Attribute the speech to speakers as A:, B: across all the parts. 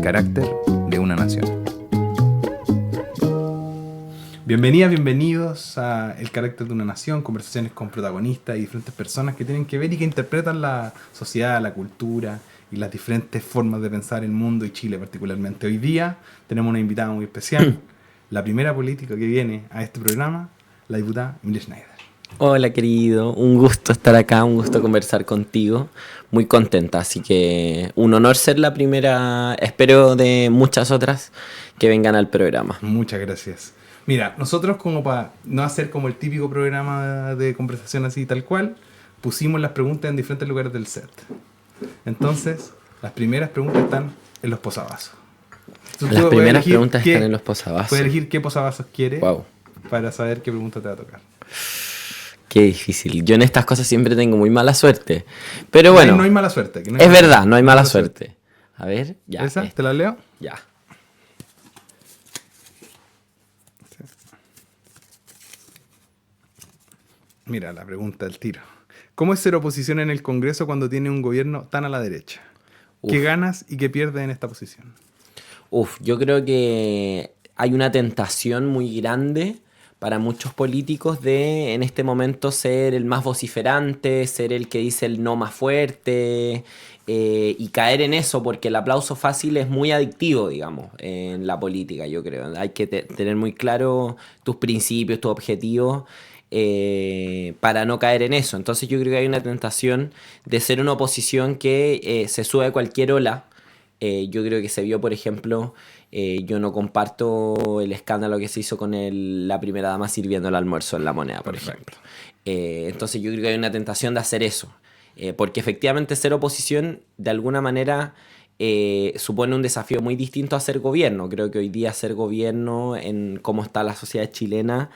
A: carácter de una nación. Bienvenidas, bienvenidos a El carácter de una nación, conversaciones con protagonistas y diferentes personas que tienen que ver y que interpretan la sociedad, la cultura y las diferentes formas de pensar el mundo y Chile particularmente. Hoy día tenemos una invitada muy especial, la primera política que viene a este programa, la diputada Emilia Schneider.
B: Hola querido, un gusto estar acá, un gusto conversar contigo, muy contenta, así que un honor ser la primera, espero de muchas otras que vengan al programa.
A: Muchas gracias. Mira, nosotros como para no hacer como el típico programa de conversación así tal cual, pusimos las preguntas en diferentes lugares del set. Entonces, las primeras preguntas están en los posavasos.
B: Las primeras preguntas están en los posavasos.
A: Puedes elegir qué posavasos quieres
B: Wow.
A: para saber qué pregunta te va a tocar.
B: Qué difícil. Yo en estas cosas siempre tengo muy mala suerte. Pero bueno.
A: No hay mala suerte.
B: Es verdad, no hay mala suerte. A ver, ya.
A: ¿Esa? ¿Te la leo?
B: Ya.
A: Mira, la pregunta del tiro. ¿Cómo es ser oposición en el Congreso cuando tiene un gobierno tan a la derecha? ¿Qué ganas y qué pierdes en esta posición?
B: Yo creo que hay una tentación muy grande para muchos políticos de en este momento ser el más vociferante, ser el que dice el no más fuerte y caer en eso porque el aplauso fácil es muy adictivo, digamos, en la política, yo creo. Hay que tener muy claro tus principios, tus objetivos para no caer en eso. Entonces yo creo que hay una tentación de ser una oposición que se sube a cualquier ola. Yo creo que se vio, por ejemplo, yo no comparto el escándalo que se hizo con la primera dama sirviendo el almuerzo en La Moneda, por ejemplo. Entonces yo creo que hay una tentación de hacer eso. Porque efectivamente ser oposición, de alguna manera, supone un desafío muy distinto a ser gobierno. Creo que hoy día ser gobierno, en cómo está la sociedad chilena,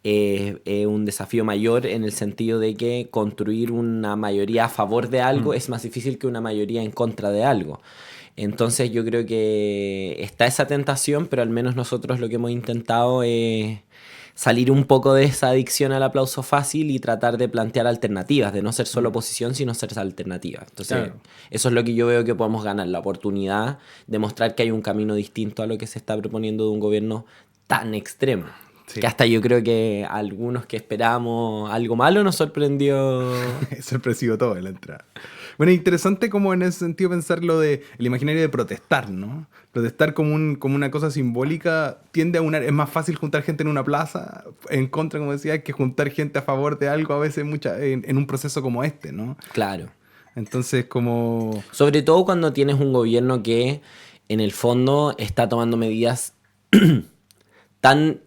B: es un desafío mayor en el sentido de que construir una mayoría a favor de algo es más difícil que una mayoría en contra de algo. Entonces yo creo que está esa tentación, pero al menos nosotros lo que hemos intentado es salir un poco de esa adicción al aplauso fácil y tratar de plantear alternativas, de no ser solo oposición, sino ser alternativas. Entonces claro, eso es lo que yo veo que podemos ganar, la oportunidad de mostrar que hay un camino distinto a lo que se está proponiendo de un gobierno tan extremo. Sí. Que hasta yo creo que algunos que esperábamos algo malo nos sorprendió.
A: Sorpresivo todo en la entrada. Bueno, interesante como en ese sentido pensar lo de el imaginario de protestar, ¿no? Protestar como una cosa simbólica tiende a es más fácil juntar gente en una plaza en contra, como decía, que juntar gente a favor de algo a veces en un proceso como este, ¿no?
B: Claro.
A: Entonces como...
B: Sobre todo cuando tienes un gobierno que en el fondo está tomando medidas tan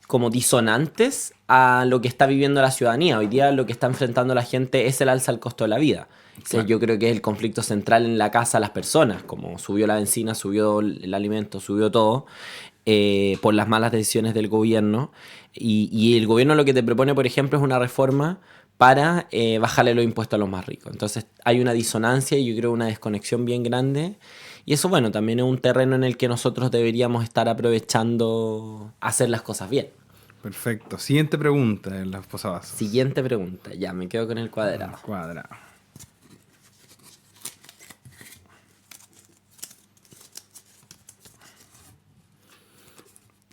B: como disonantes a lo que está viviendo la ciudadanía. Hoy día lo que está enfrentando la gente es el alza al costo de la vida. Claro. Yo creo que es el conflicto central en la casa de las personas, como subió la benzina, subió el alimento, subió todo, por las malas decisiones del gobierno. Y el gobierno lo que te propone, por ejemplo, es una reforma para bajarle los impuestos a los más ricos. Entonces hay una disonancia y yo creo una desconexión bien grande. Y eso, bueno, también es un terreno en el que nosotros deberíamos estar aprovechando hacer las cosas bien.
A: Perfecto. Siguiente pregunta en las posavasos.
B: Siguiente pregunta. Ya, me quedo con el cuadrado.
A: Cuadrado.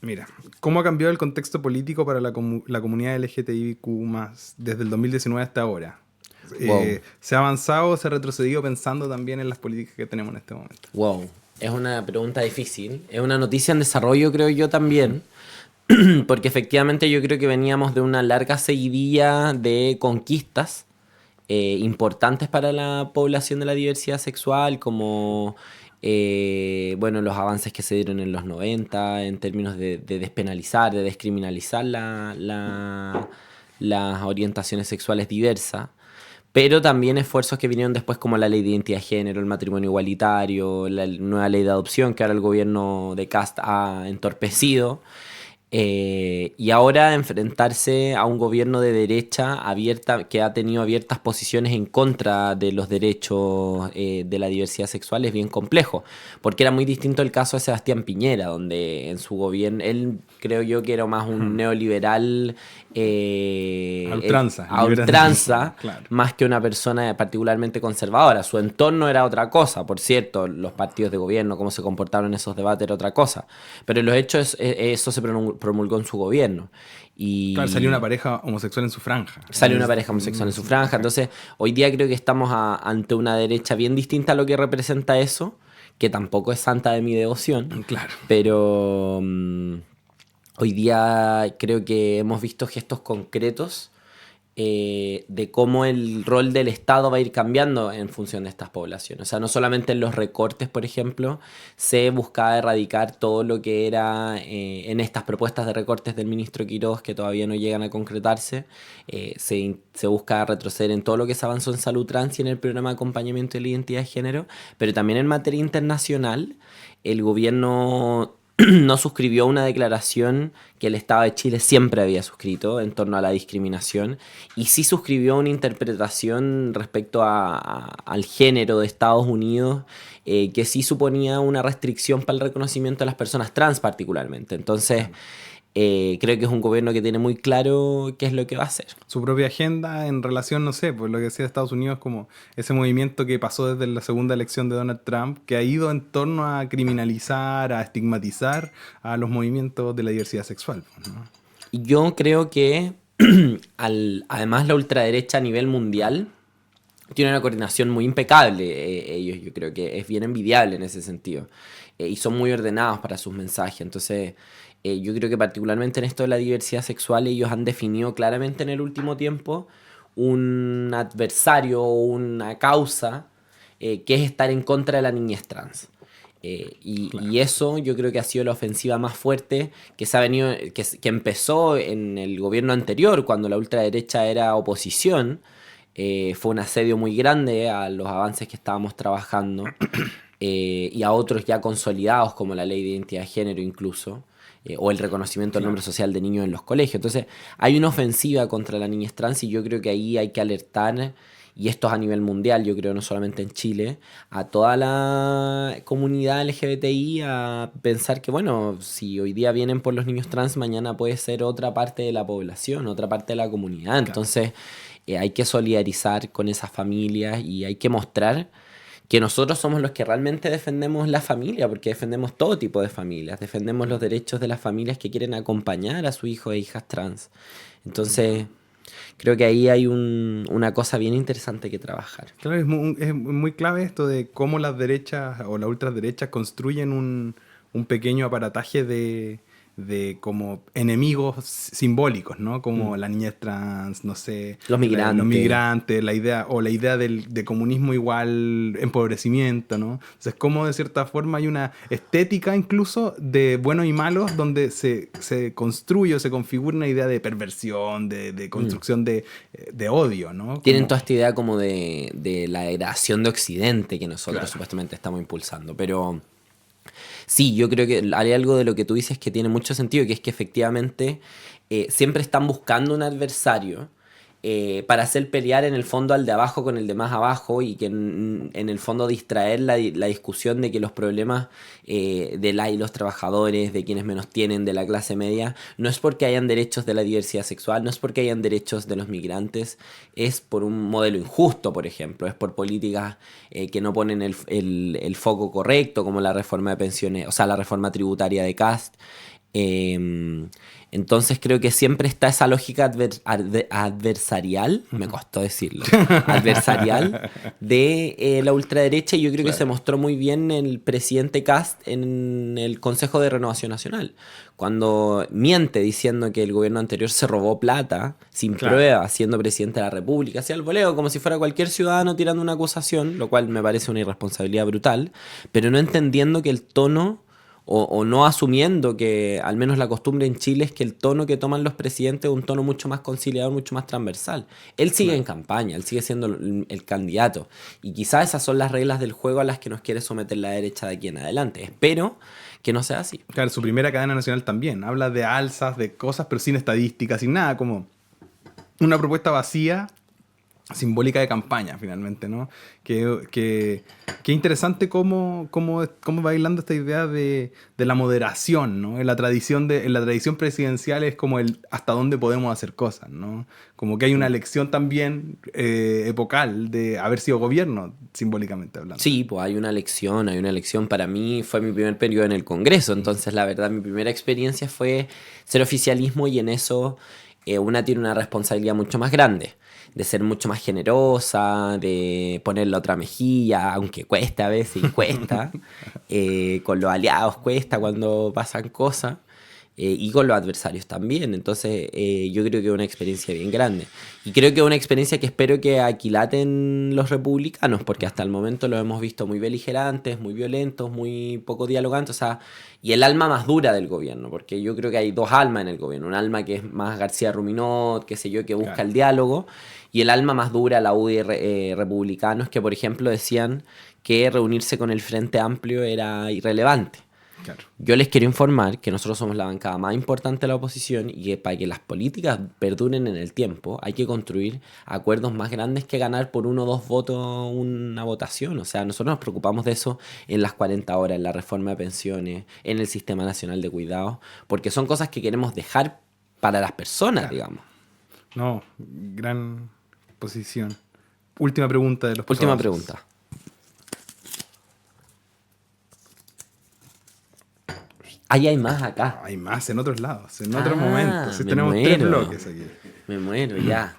A: Mira, ¿cómo ha cambiado el contexto político para la comunidad LGTBIQ+, desde el 2019 hasta ahora? Wow. ¿Se ha avanzado o se ha retrocedido pensando también en las políticas que tenemos en este momento?
B: Wow, es una pregunta difícil. Es una noticia en desarrollo, creo yo también. Porque efectivamente yo creo que veníamos de una larga seguidilla de conquistas importantes para la población de la diversidad sexual, como bueno, los avances que se dieron en los 90 en términos de despenalizar, de descriminalizar las orientaciones sexuales diversas, pero también esfuerzos que vinieron después como la ley de identidad de género, el matrimonio igualitario, la nueva ley de adopción que ahora el gobierno de Kast ha entorpecido. Y ahora enfrentarse a un gobierno de derecha abierta que ha tenido abiertas posiciones en contra de los derechos de la diversidad sexual es bien complejo, porque era muy distinto el caso de Sebastián Piñera, donde en su gobierno, él creo yo que era más un neoliberal
A: A ultranza,
B: a
A: liberal.
B: ultranza,
A: Claro.
B: más que una persona particularmente conservadora. Su entorno era otra cosa, por cierto, los partidos de gobierno, cómo se comportaron en esos debates era otra cosa. Pero en los hechos eso se promulgó en su gobierno.
A: Claro, salió una
B: Y
A: pareja homosexual en su franja.
B: salió una pareja homosexual en su franja. Entonces, hoy día creo que estamos ante una derecha bien distinta a lo que representa eso, que tampoco es santa de mi devoción,
A: Claro.
B: pero hoy día creo que hemos visto gestos concretos de cómo el rol del Estado va a ir cambiando en función de estas poblaciones. O sea, no solamente en los recortes, por ejemplo, se buscaba erradicar todo lo que era en estas propuestas de recortes del ministro Quiroz que todavía no llegan a concretarse. Se busca retroceder en todo lo que se avanzó en salud trans y en el programa de acompañamiento de la identidad de género, pero también en materia internacional, el gobierno no suscribió una declaración que el Estado de Chile siempre había suscrito en torno a la discriminación y sí suscribió una interpretación respecto al género de Estados Unidos que sí suponía una restricción para el reconocimiento de las personas trans particularmente. Entonces, creo que es un gobierno que tiene muy claro qué es lo que va a hacer.
A: Su propia agenda en relación, no sé, pues lo que decía Estados Unidos, como ese movimiento que pasó desde la segunda elección de Donald Trump, que ha ido en torno a criminalizar, a estigmatizar a los movimientos de la diversidad sexual, pues, ¿no?
B: Y yo creo que además la ultraderecha a nivel mundial tiene una coordinación muy impecable ellos, yo creo que es bien envidiable en ese sentido. Y son muy ordenados para sus mensajes. Entonces, yo creo que particularmente en esto de la diversidad sexual, ellos han definido claramente en el último tiempo un adversario o una causa que es estar en contra de la niñez trans. Y
A: Claro.
B: eso yo creo que ha sido la ofensiva más fuerte que se ha venido, que empezó en el gobierno anterior, cuando la ultraderecha era oposición. Fue un asedio muy grande a los avances que estábamos trabajando y a otros ya consolidados como la ley de identidad de género incluso, o el reconocimiento del
A: Claro.
B: nombre social de niños en los colegios. Entonces hay una ofensiva contra la niñez trans y yo creo que ahí hay que alertar, y esto es a nivel mundial, yo creo no solamente en Chile, a toda la comunidad LGBTI a pensar que, bueno, si hoy día vienen por los niños trans, mañana puede ser otra parte de la población, otra parte de la comunidad.
A: Claro.
B: Entonces hay que solidarizar con esas familias y hay que mostrar que nosotros somos los que realmente defendemos la familia, porque defendemos todo tipo de familias, defendemos los derechos de las familias que quieren acompañar a sus hijos e hijas trans. Entonces, creo que ahí hay una cosa bien interesante que trabajar.
A: Claro, es muy clave esto de cómo las derechas o las ultraderechas construyen un pequeño aparataje de como enemigos simbólicos, ¿no? Como la niñez trans, no sé,
B: Los
A: los
B: migrantes.
A: migrantes, la idea de comunismo igual empobrecimiento, ¿no? Entonces, como de cierta forma hay una estética incluso de buenos y malos donde se construye o se configura una idea de perversión, de
B: Mm.
A: construcción de odio, ¿no?
B: Tienen
A: Como,
B: toda esta idea como de la degradación de Occidente que nosotros
A: claro.
B: supuestamente estamos impulsando. Pero sí, yo creo que hay algo de lo que tú dices que tiene mucho sentido, que es que efectivamente siempre están buscando un adversario para hacer pelear en el fondo al de abajo con el de más abajo y que en el fondo distraer la discusión de que los problemas de la y los trabajadores, de quienes menos tienen, de la clase media, no es porque hayan derechos de la diversidad sexual, no es porque hayan derechos de los migrantes, es por un modelo injusto, por ejemplo, es por políticas que no ponen el foco correcto, como la reforma de pensiones, o sea, la reforma tributaria de Cast. Eh, entonces creo que siempre está esa lógica adversarial, me costó decirlo, adversarial de la ultraderecha y yo creo que se
A: Claro.
B: mostró muy bien el presidente Cast en el Consejo de Renovación Nacional, cuando miente diciendo que el gobierno anterior se robó plata sin
A: Claro.
B: pruebas, siendo presidente de la República, hacía el voleo como si fuera cualquier ciudadano tirando una acusación, lo cual me parece una irresponsabilidad brutal, pero no entendiendo que el tono o no asumiendo que al menos la costumbre en Chile es que el tono que toman los presidentes es un tono mucho más conciliador, mucho más transversal. Él sigue en campaña, él sigue siendo el candidato. Y quizás esas son las reglas del juego a las que nos quiere someter la derecha de aquí en adelante. Espero que no sea así.
A: Claro, su primera cadena nacional también. Habla de alzas, de cosas, pero sin estadísticas, sin nada, como una propuesta vacía, simbólica de campaña, finalmente, ¿no? Que interesante cómo va hilando esta idea de la moderación, ¿no? En la tradición presidencial es como el hasta dónde podemos hacer cosas, ¿no? Como que hay una lección también epocal de haber sido gobierno, simbólicamente hablando.
B: Sí, pues hay una elección. Para mí fue mi primer periodo en el Congreso, entonces la verdad mi primera experiencia fue ser oficialismo y en eso una tiene una responsabilidad mucho más grande, de ser mucho más generosa, de poner la otra mejilla, aunque cuesta a veces, y cuesta, con los aliados cuesta cuando pasan cosas, y con los adversarios también. Entonces yo creo que es una experiencia bien grande. Y creo que es una experiencia que espero que aquilaten los republicanos, porque hasta el momento los hemos visto muy beligerantes, muy violentos, muy poco dialogantes, o sea, y el alma más dura del gobierno, porque yo creo que hay dos almas en el gobierno, un alma que es más García Ruminot, qué sé yo, que busca el diálogo, y el alma más dura, la UDI republicanos, que por ejemplo decían que reunirse con el Frente Amplio era irrelevante.
A: Claro.
B: Yo les quiero informar que nosotros somos la bancada más importante de la oposición y que para que las políticas perduren en el tiempo hay que construir acuerdos más grandes que ganar por 1 o 2 votos una votación. O sea, nosotros nos preocupamos de eso en las 40 horas, en la reforma de pensiones, en el Sistema Nacional de Cuidados, porque son cosas que queremos dejar para las personas, digamos.
A: No, gran posición. Última pregunta de los
B: Última
A: pasados.
B: pregunta. Ahí hay más acá.
A: Hay más en otros lados, en otros momentos. Sí,
B: me
A: tenemos
B: muero.
A: 3 bloques aquí.
B: Me muero ya.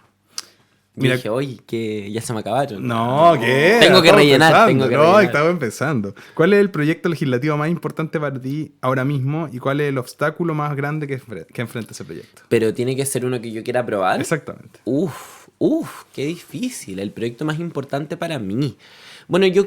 A: Mira,
B: Dije, oye, que ya se me acabaron.
A: no, ¿qué?
B: Tengo que rellenar, tengo que
A: No,
B: rellenar.
A: estaba empezando. ¿Cuál es el proyecto legislativo más importante para ti ahora mismo y cuál es el obstáculo más grande que enfrenta ese proyecto?
B: Pero tiene que ser uno que yo quiera probar.
A: Exactamente.
B: Qué difícil. El proyecto más importante para mí. Bueno, yo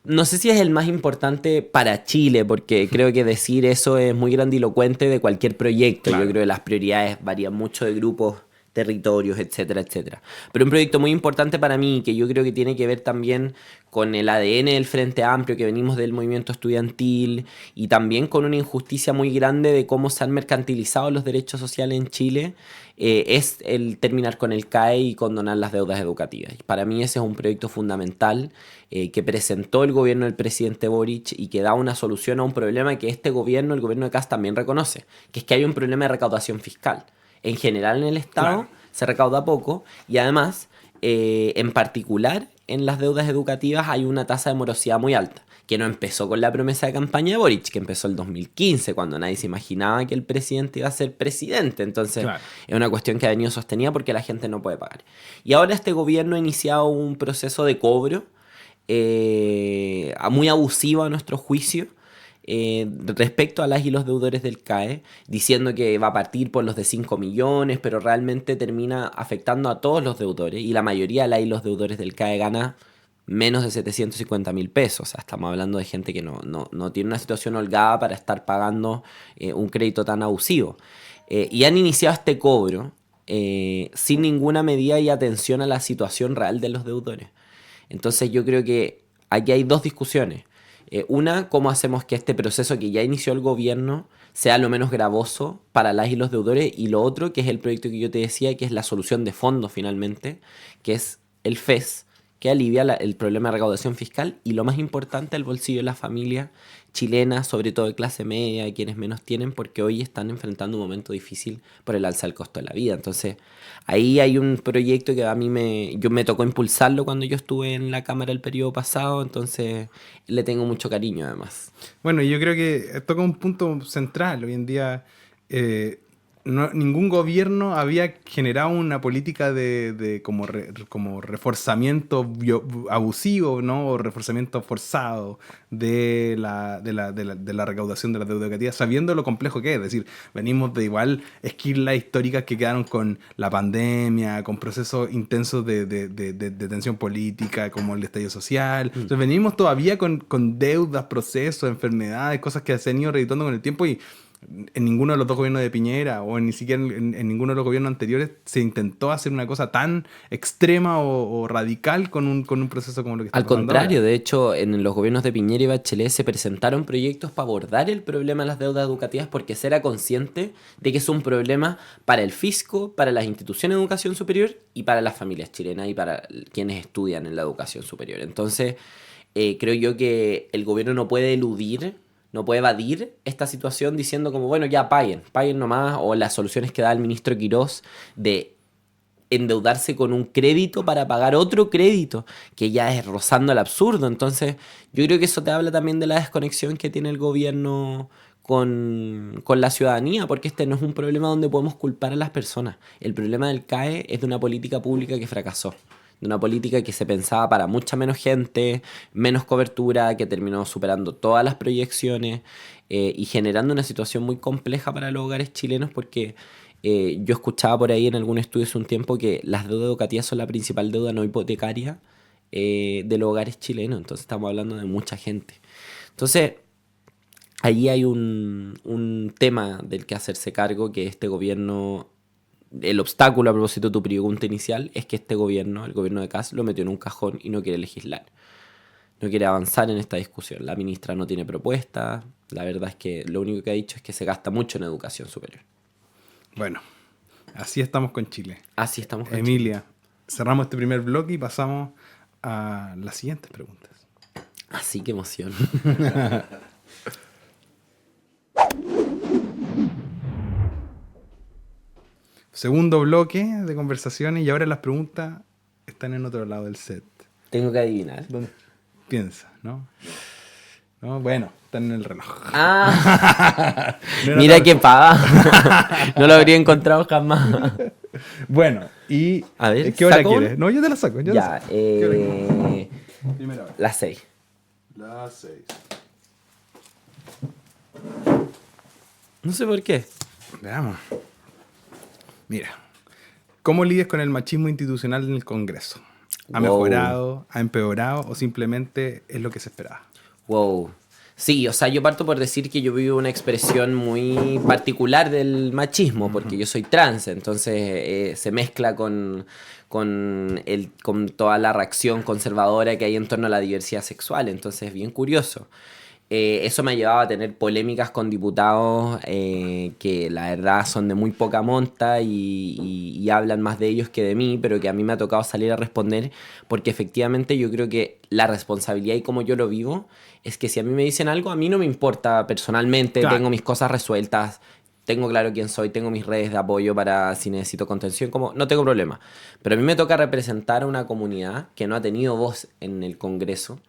B: no sé si es el más importante para Chile, porque creo que decir eso es muy grandilocuente de cualquier proyecto.
A: Claro.
B: Yo creo que las prioridades varían mucho de grupos, territorios, etcétera, etcétera. Pero un proyecto muy importante para mí, que yo creo que tiene que ver también con el ADN del Frente Amplio, que venimos del movimiento estudiantil, y también con una injusticia muy grande de cómo se han mercantilizado los derechos sociales en Chile, es el terminar con el CAE y condonar las deudas educativas. Y para mí ese es un proyecto fundamental que presentó el gobierno del presidente Boric y que da una solución a un problema que este gobierno, el gobierno de Kast, también reconoce, que es que hay un problema de recaudación fiscal. En general en el Estado
A: Claro.
B: se recauda poco y además, en particular, en las deudas educativas hay una tasa de morosidad muy alta, que no empezó con la promesa de campaña de Boric, que empezó el 2015, cuando nadie se imaginaba que el presidente iba a ser presidente. Entonces,
A: Claro.
B: es una cuestión que ha venido sostenida porque la gente no puede pagar. Y ahora este gobierno ha iniciado un proceso de cobro muy abusivo a nuestro juicio, respecto a las y los deudores del CAE, diciendo que va a partir por los de 5 millones, pero realmente termina afectando a todos los deudores y la mayoría de las y los deudores del CAE gana menos de 750.000 pesos. O sea, estamos hablando de gente que no tiene una situación holgada para estar pagando un crédito tan abusivo. Y han iniciado este cobro sin ninguna medida y atención a la situación real de los deudores. Entonces yo creo que aquí hay dos discusiones. Una, cómo hacemos que este proceso que ya inició el gobierno sea lo menos gravoso para las y los deudores, y lo otro, que es el proyecto que yo te decía, que es la solución de fondo finalmente, que es el FES, que alivia el problema de recaudación fiscal y lo más importante, el bolsillo de la familia chilena, sobre todo de clase media, de quienes menos tienen, porque hoy están enfrentando un momento difícil por el alza del costo de la vida. Entonces, ahí hay un proyecto que a mí me tocó impulsarlo cuando yo estuve en la Cámara el periodo pasado, entonces le tengo mucho cariño además.
A: Bueno, y yo creo que toca un punto central. Hoy en día ningún gobierno había generado una política de como reforzamiento abusivo, ¿no? O reforzamiento forzado de la recaudación de la deuda educativa, sabiendo lo complejo que es. Es decir, venimos de igual esquirlas históricas que quedaron con la pandemia, con procesos intensos de tensión política, como el estallido social. Entonces venimos todavía con deudas, procesos, enfermedades, cosas que se han ido reeditando con el tiempo, y en ninguno de los dos gobiernos de Piñera o ni siquiera en ninguno de los gobiernos anteriores se intentó hacer una cosa tan extrema o radical con un proceso como lo que está
B: Al
A: pasando
B: contrario,
A: ahora.
B: de hecho, en los gobiernos de Piñera y Bachelet se presentaron proyectos para abordar el problema de las deudas educativas porque se era consciente de que es un problema para el fisco, para las instituciones de educación superior y para las familias chilenas y para quienes estudian en la educación superior. Entonces, creo yo que el gobierno no puede eludir, no puede evadir esta situación diciendo como, bueno, ya paguen nomás, o las soluciones que da el ministro Quirós de endeudarse con un crédito para pagar otro crédito, que ya es rozando el absurdo. Entonces, yo creo que eso te habla también de la desconexión que tiene el gobierno con la ciudadanía, porque este no es un problema donde podemos culpar a las personas. El problema del CAE es de una política pública que fracasó, de una política que se pensaba para mucha menos gente, menos cobertura, que terminó superando todas las proyecciones y generando una situación muy compleja para los hogares chilenos porque yo escuchaba por ahí en algún estudio hace un tiempo que las deudas educativas son la principal deuda no hipotecaria de los hogares chilenos, entonces estamos hablando de mucha gente. Entonces, ahí hay un tema del que hacerse cargo, que este gobierno, el obstáculo a propósito de tu pregunta inicial, es que este gobierno, el gobierno de Kast, lo metió en un cajón y no quiere legislar. No quiere avanzar en esta discusión. La ministra no tiene propuesta. La verdad es que lo único que ha dicho es que se gasta mucho en educación superior.
A: Bueno, así estamos con Chile.
B: Así estamos con
A: Emilia, cerramos este primer bloque y pasamos a las siguientes preguntas.
B: Así que emoción.
A: Segundo bloque de conversaciones, y ahora las preguntas están en otro lado del set.
B: Tengo que adivinar.
A: ¿Dónde? Piensa, ¿no? ¿No? Bueno, están en el reloj.
B: Ah,
A: No
B: mira
A: tan-
B: qué paga. No lo habría encontrado jamás.
A: Bueno, y
B: A ver,
A: ¿qué hora
B: ¿saco
A: quieres?
B: una?
A: No, yo te la saco. Yo te la
B: Ya,
A: saco. ¿Qué hora quieres? Primera hora.
B: las 6.
A: Las 6.
B: No sé por qué.
A: Veamos. Mira, ¿cómo lidias con el machismo institucional en el Congreso? ¿Ha
B: Wow.
A: mejorado? ¿Ha empeorado? ¿O simplemente es lo que se esperaba?
B: Wow. Sí, o sea, yo parto por decir que yo vivo una expresión muy particular del machismo, porque yo soy trans, entonces se mezcla con toda la reacción conservadora que hay en torno a la diversidad sexual, entonces es bien curioso. Eso me ha llevado a tener polémicas con diputados que la verdad son de muy poca monta y hablan más de ellos que de mí, pero que a mí me ha tocado salir a responder porque efectivamente yo creo que la responsabilidad y como yo lo vivo es que si a mí me dicen algo, a mí no me importa personalmente,
A: Claro.
B: tengo mis cosas resueltas, tengo claro quién soy, tengo mis redes de apoyo para si necesito contención, como no tengo problema. Pero a mí me toca representar a una comunidad que no ha tenido voz en el Congreso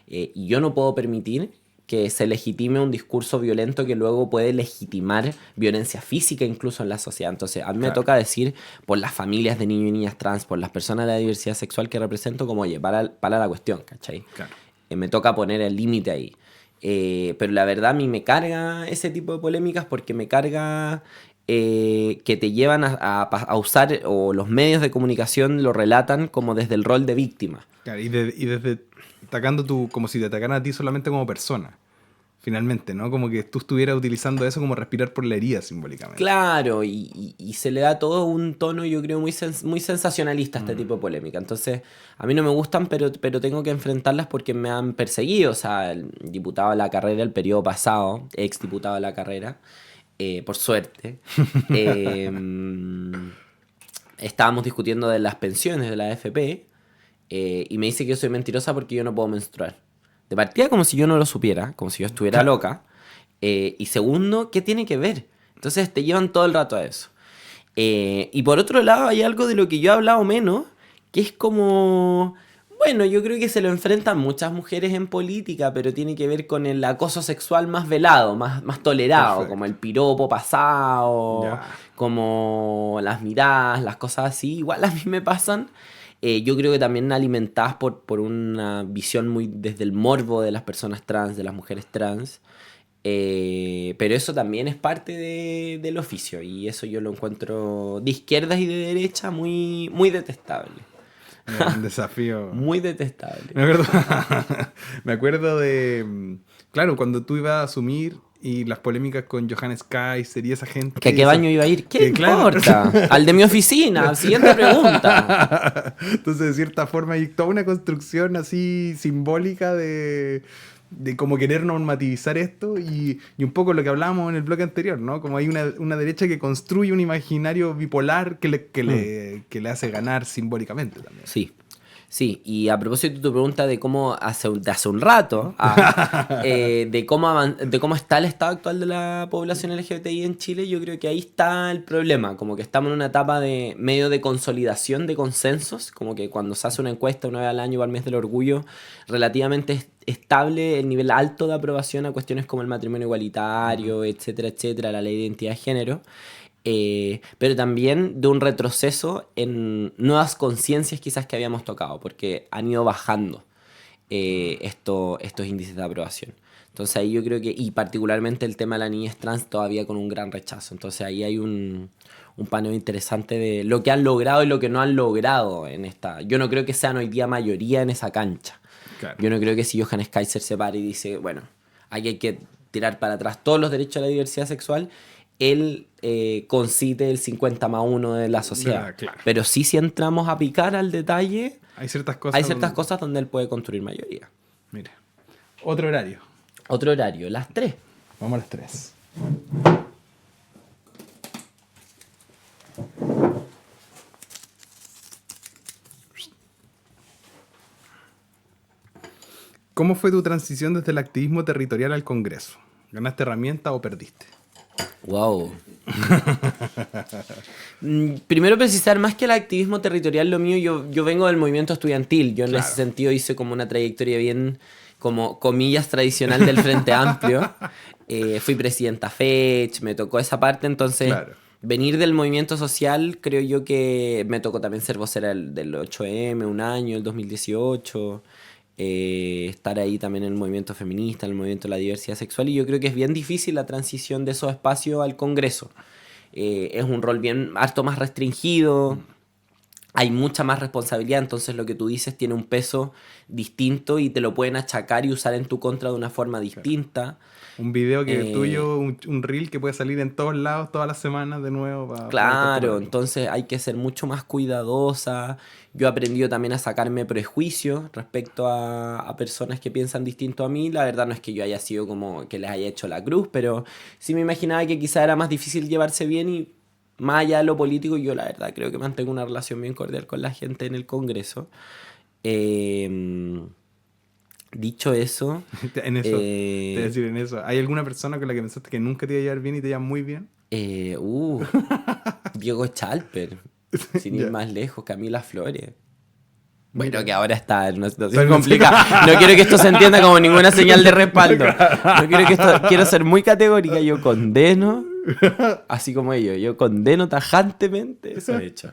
B: y yo no puedo permitir que se legitime un discurso violento que luego puede legitimar violencia física incluso en la sociedad. Entonces, a mí me
A: Claro.
B: toca decir por las familias de niños y niñas trans, por las personas de la diversidad sexual que represento, como, oye, para la cuestión, ¿cachai?
A: Claro.
B: Me toca poner el límite ahí. Pero la verdad a mí me carga ese tipo de polémicas porque me carga que te llevan a usar, o los medios de comunicación lo relatan como desde el rol de víctima.
A: Claro, y desde atacando como si te atacaran a ti solamente como persona. Finalmente, ¿no? Como que tú estuvieras utilizando eso como respirar por la herida simbólicamente.
B: Claro, y se le da todo un tono, yo creo, muy sensacionalista a este tipo de polémica. Entonces, a mí no me gustan, pero tengo que enfrentarlas porque me han perseguido. O sea, el diputado de la carrera el periodo pasado, ex diputado de la carrera, por suerte, estábamos discutiendo de las pensiones de la AFP y me dice que yo soy mentirosa porque yo no puedo menstruar. De partida como si yo no lo supiera, como si yo estuviera loca. Y segundo, ¿qué tiene que ver? Entonces te llevan todo el rato a eso. Y por otro lado hay algo de lo que yo he hablado menos, que es como, Bueno, yo creo que se lo enfrentan muchas mujeres en política, pero tiene que ver con el acoso sexual más velado, más tolerado, como
A: Perfecto.
B: el piropo pasado,
A: Ya.
B: como las miradas, las cosas así. Igual a mí me pasan. Yo creo que también alimentadas por una visión muy desde el morbo de las personas trans, de las mujeres trans. Pero eso también es parte del oficio y eso yo lo encuentro de izquierdas y de derecha muy detestable.
A: Mira, un desafío.
B: Muy detestable.
A: Me acuerdo, me acuerdo de, claro, cuando tú ibas a asumir y las polémicas con Johannes Kaiser y esa
B: ¿Que a
A: gente,
B: qué baño iba a ir? ¿Qué
A: que claro.
B: importa? Al de mi oficina. Siguiente pregunta.
A: Entonces, de cierta forma, hay toda una construcción así simbólica de como querer normativizar esto y un poco lo que hablábamos en el bloque anterior, ¿no? Como hay una derecha que construye un imaginario bipolar
B: Mm.
A: que le hace ganar simbólicamente también.
B: Sí, sí. Y a propósito de tu pregunta de cómo de hace un rato, de cómo está el estado actual de la población LGBTI en Chile, yo creo que ahí está el problema. Como que estamos en una etapa de medio de consolidación de consensos, como que cuando se hace una encuesta una vez al año o al mes del orgullo, relativamente estable el nivel alto de aprobación a cuestiones como el matrimonio igualitario, etcétera, etcétera, la ley de identidad de género. Pero también de un retroceso en nuevas conciencias quizás que habíamos tocado, porque han ido bajando estos índices de aprobación. Entonces ahí yo creo que, y particularmente el tema de la niñez trans todavía con un gran rechazo. Entonces ahí hay un paneo interesante de lo que han logrado y lo que no han logrado en esta. Yo no creo que sean hoy día mayoría en esa cancha.
A: Claro.
B: Yo no creo que si Johannes Kaiser se para y dice, bueno, aquí hay que tirar para atrás todos los derechos a la diversidad sexual, él concite el 50+1 de la sociedad.
A: Claro.
B: Pero sí, si entramos a picar al detalle,
A: Hay ciertas
B: hay
A: cosas
B: ciertas
A: donde...
B: cosas donde él puede construir mayoría.
A: Mira, otro horario.
B: Otro horario, las 3.
A: Vamos a las 3. ¿Cómo fue tu transición desde el activismo territorial al Congreso? ¿Ganaste herramientas o perdiste?
B: Wow. Primero precisar, más que el activismo territorial, lo mío, yo vengo del movimiento estudiantil. Yo en
A: Claro.
B: ese sentido hice como una trayectoria bien, como comillas, tradicional del Frente Amplio. Fui presidenta FECH, me tocó esa parte, entonces
A: Claro.
B: venir del movimiento social, creo yo que me tocó también ser vocera del 8M, un año, el 2018. Estar ahí también en el movimiento feminista, en el movimiento de la diversidad sexual, y yo creo que es bien difícil la transición de esos espacios al Congreso. Es un rol bien harto más restringido, hay mucha más responsabilidad, entonces lo que tú dices tiene un peso distinto y te lo pueden achacar y usar en tu contra de una forma distinta.
A: Un video que
B: Eh,
A: tuyo, un reel que puede salir en todos lados, todas las semanas de nuevo para molestarte por
B: Claro,
A: algo.
B: entonces hay que ser mucho más cuidadosa. Yo he aprendido también a sacarme prejuicios respecto a personas que piensan distinto a mí. La verdad no es que yo haya sido como que les haya hecho la cruz, pero sí me imaginaba que quizá era más difícil llevarse bien y más allá de lo político, yo la verdad creo que mantengo una relación bien cordial con la gente en el Congreso. Em, Dicho eso,
A: En eso, te voy a
B: eh,
A: decir en eso. ¿Hay alguna persona con la que pensaste que nunca te iba a llevar bien y te lleva muy bien?
B: eh, uh, Diego Chalper, sin ir
A: Ya.
B: más lejos, Camila Flores.
A: Mira.
B: Bueno, que ahora está en una situación
A: Pero no sé.
B: complicada. No quiero que esto se entienda como ninguna señal de respaldo. No quiero que esto. Quiero ser muy categórica. Yo condeno, así como yo condeno tajantemente eso hecho.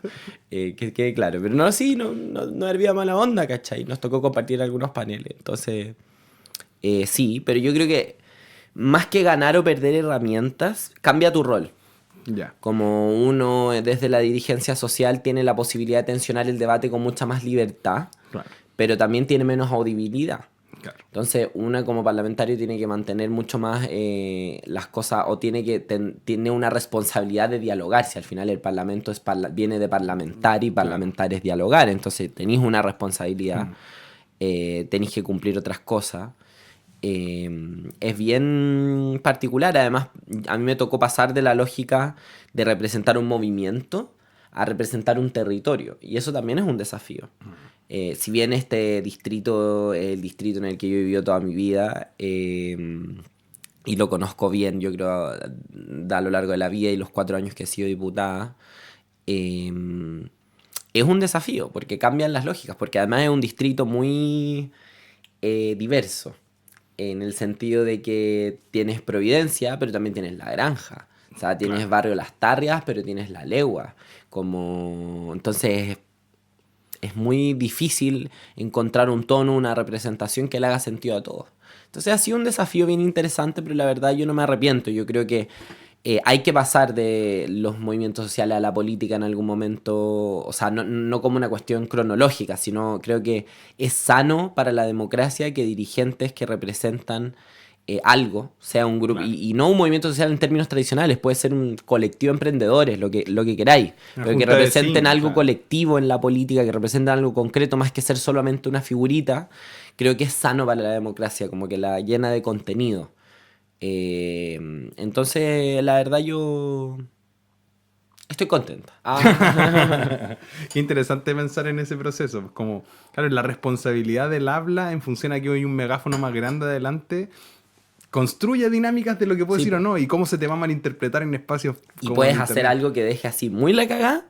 B: Que quede claro. Pero no, sí, no había mala onda, ¿cachai? Nos tocó compartir algunos paneles. Entonces, sí, pero yo creo que más que ganar o perder herramientas, cambia tu rol.
A: Ya,
B: Como uno desde la dirigencia social tiene la posibilidad de tensionar el debate con mucha más libertad,
A: claro,
B: pero también tiene menos audibilidad.
A: claro.
B: Entonces, uno como parlamentario tiene que mantener mucho más las cosas o tiene una responsabilidad de dialogar. Si al final el parlamento viene de parlamentar y parlamentar es dialogar, entonces tenéis una responsabilidad, tenéis que cumplir otras cosas. Es bien particular. Además, a mí me tocó pasar de la lógica de representar un movimiento a representar un territorio. Y eso también es un desafío. Si bien este distrito, el distrito en el que yo he vivido toda mi vida, y lo conozco bien, yo creo, a lo largo de la vida y los 4 años que he sido diputada, es un desafío, porque cambian las lógicas, porque además es un distrito muy diverso, en el sentido de que tienes Providencia, pero también tienes La Granja. O sea, tienes
A: Claro.
B: Barrio Las Tarrias, pero tienes La Legua. Como... Entonces es muy difícil encontrar un tono, una representación que le haga sentido a todos. Entonces ha sido un desafío bien interesante, pero la verdad yo no me arrepiento. Yo creo que hay que pasar de los movimientos sociales a la política en algún momento, o sea, no como una cuestión cronológica, sino creo que es sano para la democracia que dirigentes que representan algo, sea un grupo,
A: Claro.
B: y no un movimiento social en términos tradicionales, puede ser un colectivo de emprendedores, lo que queráis,
A: Una
B: pero que
A: junta de
B: representen
A: vecinos,
B: algo
A: claro.
B: colectivo en la política, que representen algo concreto más que ser solamente una figurita, creo que es sano para la democracia, como que la llena de contenido. Entonces, la verdad yo estoy contenta.
A: Qué interesante pensar en ese proceso. Como, claro, la responsabilidad del habla en función a que hay un megáfono más grande adelante construye dinámicas de lo que puedo
B: Sí,
A: decir o
B: po.
A: no y cómo se te va a malinterpretar en espacios
B: Y
A: como el
B: puedes hacer
A: internet.
B: algo que deje así muy la cagada,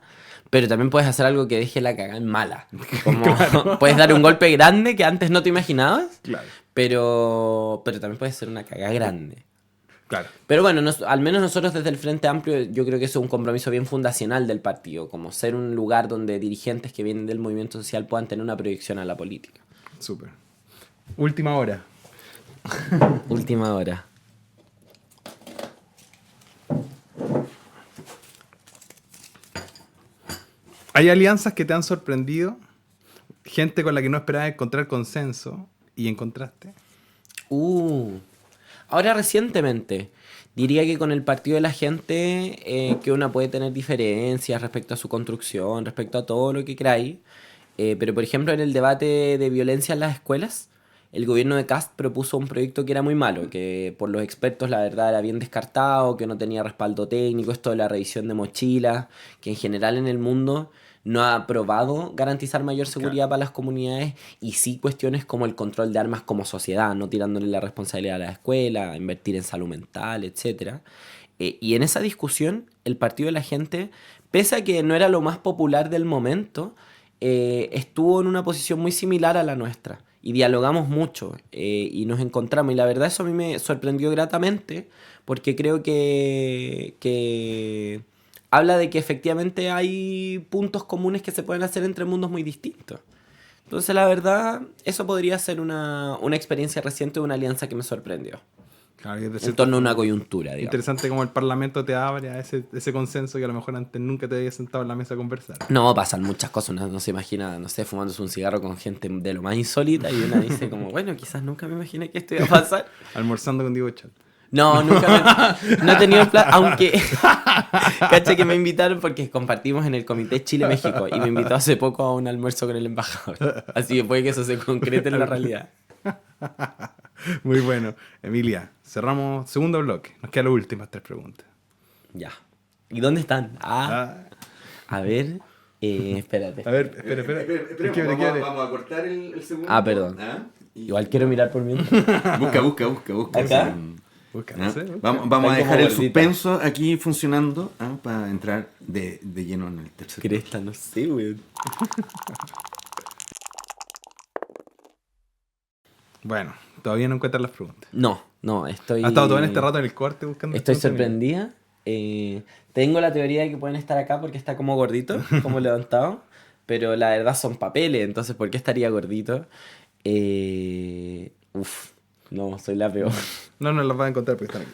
B: pero también puedes hacer algo que deje la cagada en mala. Como
A: Claro.
B: puedes dar un golpe grande que antes no te imaginabas,
A: Claro,
B: pero también puede ser una cagada grande.
A: claro.
B: Pero bueno, al menos nosotros desde el Frente Amplio, yo creo que eso es un compromiso bien fundacional del partido, como ser un lugar donde dirigentes que vienen del movimiento social puedan tener una proyección a la política.
A: Súper. Última hora.
B: Última hora.
A: ¿Hay alianzas que te han sorprendido? Gente con la que no esperabas encontrar consenso y encontraste.
B: Uh, Ahora recientemente, diría que con el partido de la gente, que una puede tener diferencias respecto a su construcción, respecto a todo lo que queráis, pero por ejemplo en el debate de violencia en las escuelas, el gobierno de Kast propuso un proyecto que era muy malo, que por los expertos la verdad era bien descartado, que no tenía respaldo técnico, esto de la revisión de mochilas, que en general en el mundo no ha probado garantizar mayor
A: Claro.
B: seguridad para las comunidades y sí cuestiones como el control de armas como sociedad, no tirándole la responsabilidad a la escuela, invertir en salud mental, etcétera. Y en esa discusión, el Partido de la Gente, pese a que no era lo más popular del momento, estuvo en una posición muy similar a la nuestra. Y dialogamos mucho y nos encontramos. Y la verdad eso a mí me sorprendió gratamente porque creo que habla de que efectivamente hay puntos comunes que se pueden hacer entre mundos muy distintos. Entonces la verdad, eso podría ser una experiencia reciente de una alianza que me sorprendió.
A: Claro, y es de
B: En
A: cierta
B: torno a una
A: forma
B: coyuntura, digamos.
A: interesante como el Parlamento te abre a ese consenso que a lo mejor antes nunca te habías sentado en la mesa a conversar.
B: No, pasan muchas cosas, uno no se imagina, no sé, fumándose un cigarro con gente de lo más insólita y una dice como, bueno, quizás nunca me imaginé que esto iba a pasar.
A: Almorzando con Diego Chat.
B: No, no he tenido el plan, aunque caché que me invitaron porque compartimos en el Comité Chile-México y me invitó hace poco a un almuerzo con el embajador. Así que puede que eso se concrete en la realidad.
A: Muy bueno. Emilia, cerramos segundo bloque. Nos quedan las últimas 3 preguntas.
B: Ya. ¿Y dónde están?
A: Ah,
B: A ver, espérate.
A: a ver, espera.
C: Espera,
A: Quiebre, quiebre.
C: vamos a cortar el segundo.
B: Ah, perdón.
C: Y-
B: Igual quiero mirar por mí.
C: Busca.
B: ¿Acá?
A: Busca,
C: ¿Ah?
A: no sé, busca.
C: Vamos
B: Está
C: a
B: como
C: dejar el
B: gordita.
C: suspenso aquí funcionando para entrar de lleno en el tercer.
B: Cresta, no sé, weón.
A: Bueno, todavía no encuentras las preguntas.
B: No, estoy...
A: ¿Has estado todo en este rato en el corte buscando?
B: Estoy
A: las preguntas, Emilia?
B: sorprendida. Tengo la teoría de que pueden estar acá porque está como gordito, como levantado. Pero la verdad son papeles, entonces ¿por qué estaría gordito? No, soy la peor.
A: No, no las vas a encontrar porque están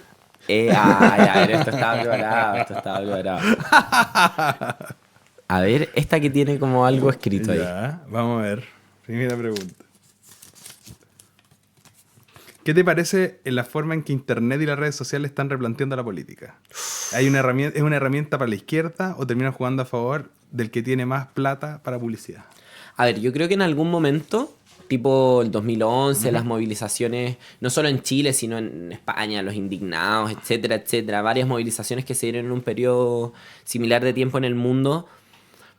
A: aquí.
B: A ver, esto estaba preparado. A ver, esta que tiene como algo escrito ahí.
A: Ya, vamos a ver. Primera pregunta. ¿Qué te parece en la forma en que Internet y las redes sociales están replanteando la política? ¿Es una herramienta para la izquierda o termina jugando a favor del que tiene más plata para publicidad?
B: A ver, yo creo que en algún momento, tipo el 2011, las movilizaciones, no solo en Chile, sino en España, los indignados, etcétera, etcétera, varias movilizaciones que se dieron en un periodo similar de tiempo en el mundo,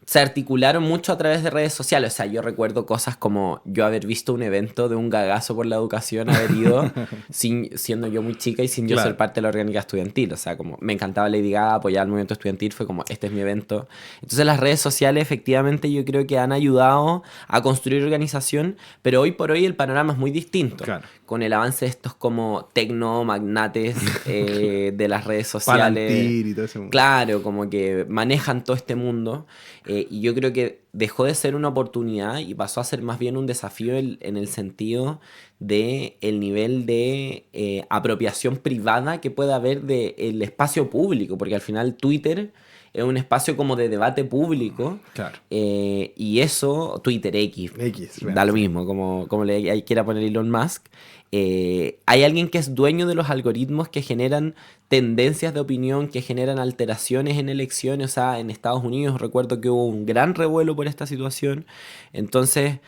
B: se articularon mucho a través de redes sociales. O sea, yo recuerdo cosas como yo haber visto un evento de un gagazo por la educación, haber ido siendo yo muy chica y sin yo
A: Claro.
B: ser parte de la orgánica estudiantil. O sea, como me encantaba Lady Gaga, apoyar el movimiento estudiantil, fue como, este es mi evento. Entonces las redes sociales efectivamente yo creo que han ayudado a construir organización, pero hoy por hoy el panorama es muy distinto.
A: Claro.
B: Con el avance de estos como tecnomagnates de las redes sociales.
A: Palantir y todo ese mundo.
B: Claro, como que manejan todo este mundo. Y yo creo que dejó de ser una oportunidad y pasó a ser más bien un desafío en el sentido de el nivel de apropiación privada que puede haber del espacio público, porque al final Twitter es un espacio como de debate público.
A: Claro.
B: Y eso, Twitter X,
A: Bueno,
B: da lo
A: sí.
B: mismo, como le quiera poner Elon Musk. Hay alguien que es dueño de los algoritmos que generan tendencias de opinión, que generan alteraciones en elecciones. O sea, en Estados Unidos recuerdo que hubo un gran revuelo por esta situación. Entonces,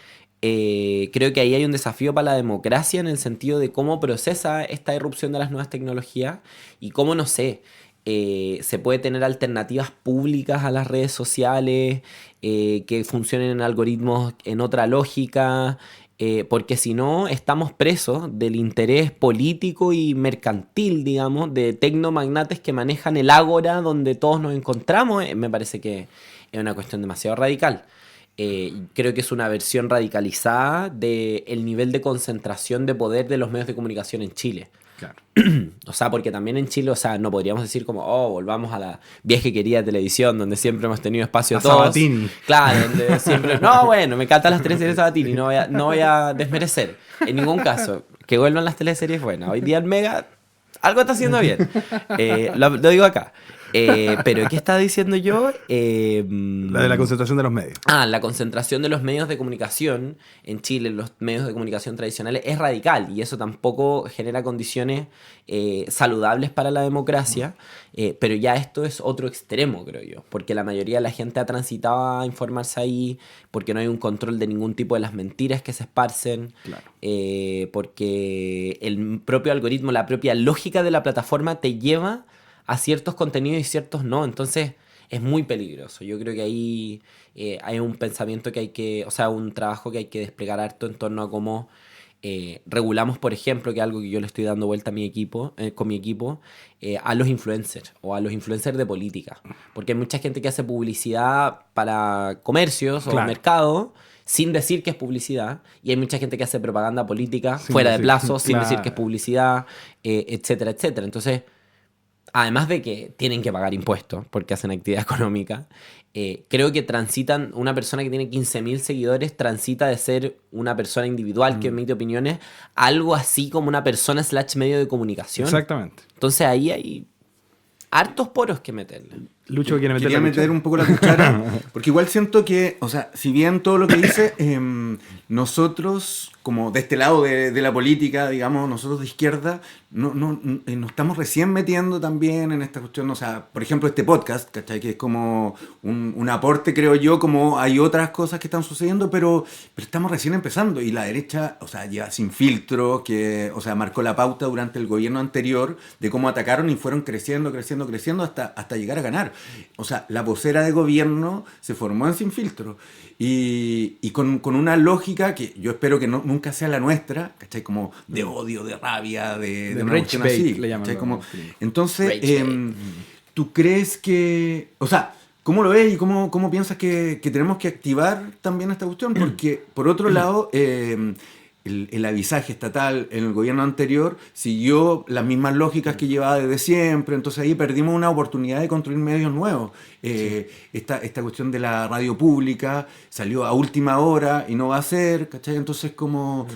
B: creo que ahí hay un desafío para la democracia en el sentido de cómo procesa esta irrupción de las nuevas tecnologías y cómo, no sé, se puede tener alternativas públicas a las redes sociales, que funcionen en algoritmos en otra lógica, porque si no estamos presos del interés político y mercantil, digamos, de tecnomagnates que manejan el ágora donde todos nos encontramos. Me parece que es una cuestión demasiado radical. Creo que es una versión radicalizada del nivel de concentración de poder de los medios de comunicación en Chile.
A: Claro.
B: O sea, porque también en Chile, o sea, no podríamos decir como, oh, volvamos a la vieja y querida televisión, donde siempre hemos tenido espacio
A: A
B: todos.
A: Sabatini.
B: Claro, donde siempre, no, bueno, me encantan las teleseries de Sabatini, no voy a desmerecer, en ningún caso, que vuelvan las teleseries buenas. Hoy día el Mega, algo está haciendo bien, lo digo acá. Pero, ¿qué estaba diciendo yo?
A: La de la concentración de los medios.
B: La concentración de los medios de comunicación en Chile, los medios de comunicación tradicionales, es radical y eso tampoco genera condiciones saludables para la democracia, pero ya esto es otro extremo, creo yo, porque la mayoría de la gente ha transitado a informarse ahí, porque no hay un control de ningún tipo de las mentiras que se esparcen,
A: Claro.
B: porque el propio algoritmo, la propia lógica de la plataforma te lleva a ciertos contenidos y ciertos no. Entonces es muy peligroso. Yo creo que ahí hay un pensamiento que hay que, o sea, un trabajo que hay que desplegar harto en torno a cómo regulamos, por ejemplo, que es algo que yo le estoy dando vuelta a mi equipo, con mi equipo, a los influencers o a los influencers de política. Porque hay mucha gente que hace publicidad para comercios o
A: Claro.
B: mercados sin decir que es publicidad, y hay mucha gente que hace propaganda política
A: Sin
B: fuera de
A: decir,
B: plazo, sin
A: claro.
B: decir que es publicidad, etcétera, etcétera. Entonces, además de que tienen que pagar impuestos porque hacen actividad económica, creo que transitan, una persona que tiene 15.000 seguidores transita de ser una persona individual que emite opiniones a algo así como una persona / medio de comunicación.
A: Exactamente.
B: Entonces ahí hay hartos poros que meterle.
A: Lucho quiere meter
C: Quería
A: la
C: meter
A: cuchara.
C: un poco la cuchara, porque igual siento que, o sea, si bien todo lo que dice, nosotros, como de este lado de la política, digamos, nosotros de izquierda, nos estamos recién metiendo también en esta cuestión, o sea, por ejemplo, este podcast, ¿cachai? Que es como un aporte, creo yo, como hay otras cosas que están sucediendo, pero estamos recién empezando, y la derecha, o sea, ya sin filtro, que, o sea, marcó la pauta durante el gobierno anterior de cómo atacaron y fueron creciendo hasta llegar a ganar. O sea, la vocera de gobierno se formó en Sin Filtro y con una lógica que yo espero que nunca sea la nuestra, ¿cachai? Como de odio, de rabia, de una
A: rage
C: cuestión
A: bait,
C: así,
A: le llaman
C: ¿cachai?
A: los
C: Como,
A: gringos.
C: entonces,
B: Rage bait.
C: ¿tú crees que, o sea, cómo lo ves y cómo piensas que tenemos que activar también esta cuestión? Porque, por otro lado, el avisaje estatal en el gobierno anterior siguió las mismas lógicas que llevaba desde siempre, entonces ahí perdimos una oportunidad de construir medios nuevos. Esta cuestión de la radio pública salió a última hora y no va a ser, ¿cachai? Entonces como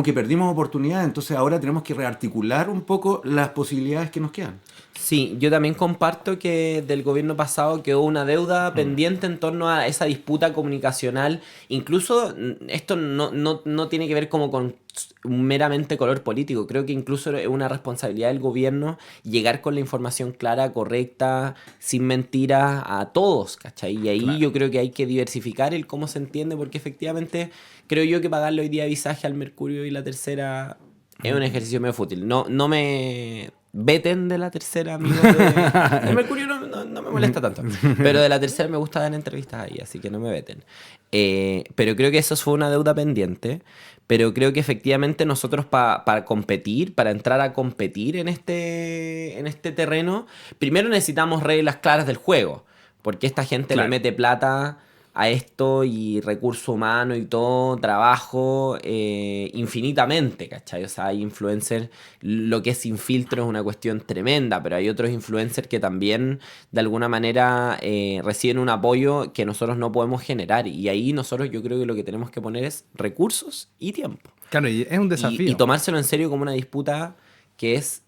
C: que perdimos oportunidades, entonces ahora tenemos que rearticular un poco las posibilidades que nos quedan.
B: Sí, yo también comparto que del gobierno pasado quedó una deuda pendiente en torno a esa disputa comunicacional. Incluso esto no tiene que ver como con meramente color político. Creo que incluso es una responsabilidad del gobierno llegar con la información clara, correcta, sin mentiras a todos, ¿cachai? Y ahí
A: Claro.
B: yo creo que hay que diversificar el cómo se entiende, porque efectivamente creo yo que pagarle hoy día visaje al Mercurio y la Tercera es un ejercicio medio fútil. No me veten de La Tercera, amigos de Mercurio no me molesta tanto. Pero de La Tercera me gusta dar entrevistas ahí, así que no me veten. Pero creo que eso fue una deuda pendiente. Pero creo que efectivamente nosotros para competir, para entrar a competir en este terreno, primero necesitamos reglas claras del juego. Porque esta gente le mete plata a esto y recurso humano y todo, trabajo infinitamente, ¿cachai? O sea, hay influencers, lo que es sin filtro es una cuestión tremenda, pero hay otros influencers que también de alguna manera reciben un apoyo que nosotros no podemos generar, y ahí nosotros yo creo que lo que tenemos que poner es recursos y tiempo.
A: Claro, y es un desafío.
B: Y tomárselo en serio como una disputa que es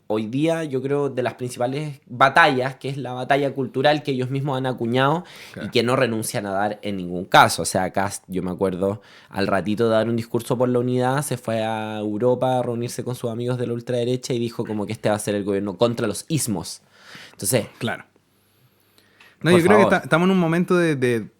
B: hoy día, yo creo, de las principales batallas, que es la batalla cultural que ellos mismos han acuñado y que no renuncian a dar en ningún caso. O sea, Kast, yo me acuerdo, al ratito de dar un discurso por la unidad, se fue a Europa a reunirse con sus amigos de la ultraderecha y dijo como que este va a ser el gobierno contra los ismos. Entonces,
A: claro. No, yo creo que estamos en un momento de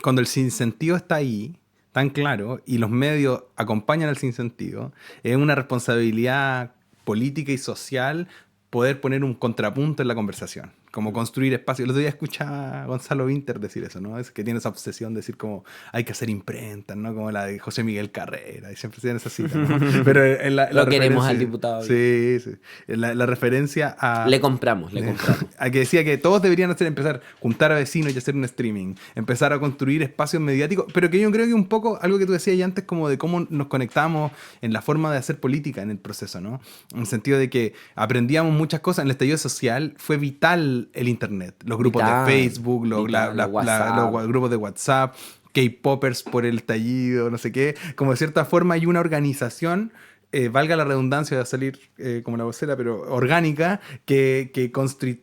A: cuando el sinsentido está ahí, tan claro, y los medios acompañan al sinsentido, es una responsabilidad política y social poder poner un contrapunto en la conversación, como construir espacio. El otro día escuchaba a Gonzalo Vinter decir eso, ¿no? Es que tiene esa obsesión de decir como hay que hacer imprentas, ¿no? Como la de José Miguel Carrera, y siempre se esa cita, ¿no? Pero
B: lo queremos al diputado.
A: Sí, sí. La referencia a...
B: Le compramos.
A: A que decía que todos deberían empezar a juntar a vecinos y hacer un streaming, empezar a construir espacios mediáticos, pero que yo creo que un poco, algo que tú decías ya antes, como de cómo nos conectamos en la forma de hacer política en el proceso, ¿no? En el sentido de que aprendíamos muchas cosas. En el estallido social fue vital el internet, los grupos de Facebook, los grupos de WhatsApp, K-Poppers por el estallido, no sé qué, como de cierta forma hay una organización, valga la redundancia de salir como la vocera, pero orgánica, que construye